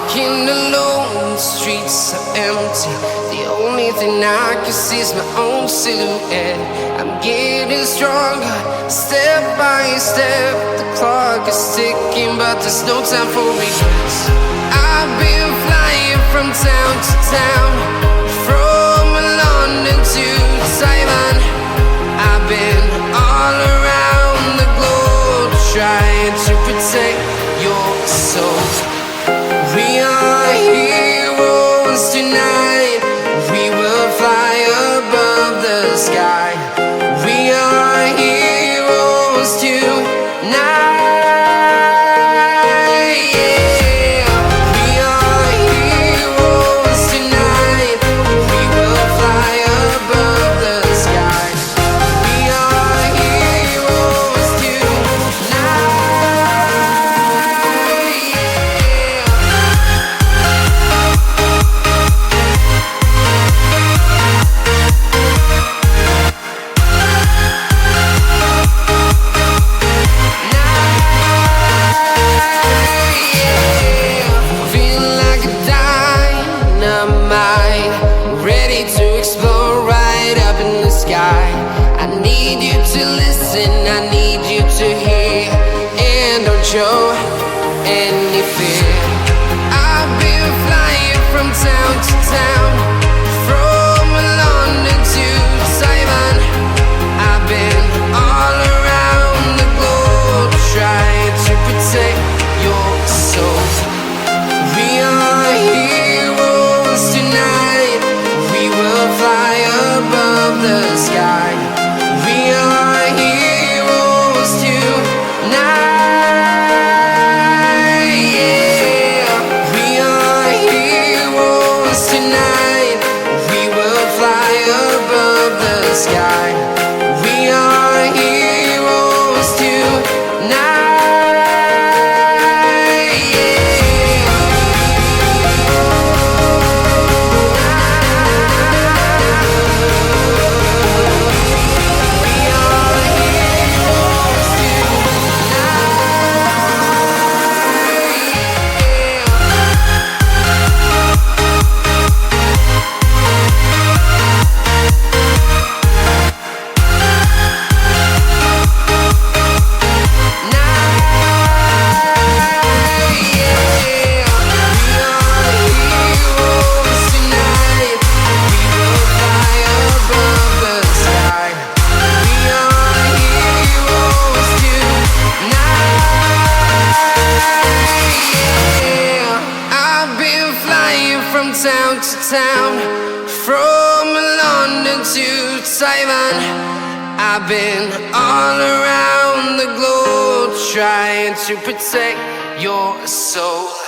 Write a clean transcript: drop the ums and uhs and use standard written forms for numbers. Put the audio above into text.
walking alone, the streets are empty. The only thing I can see is my own silhouette. I'm getting stronger, step by step. The clock is ticking, but there's no time for regrets. I've been flying from town to town, from London to Taiwan. I've been all around the globe, trying to protect your soul. We are heroes tonight. We will fly above the sky. We are heroes tonight. Yeah. We are heroes tonight. We will fly above the sky. We are heroes tonight. I need you to listen, I need you to hear, and don't show any fear. I've been flying from town to town, from London to Taiwan. I've been all around the globe, trying to protect your soul. We are heroes tonight. We will fly above the sky. We are heroes tonight. Yeah. We are heroes tonight. We will fly above the sky. We are heroes tonight. Town to town, from London to Taiwan. I've been all around the globe, trying to protect your soul.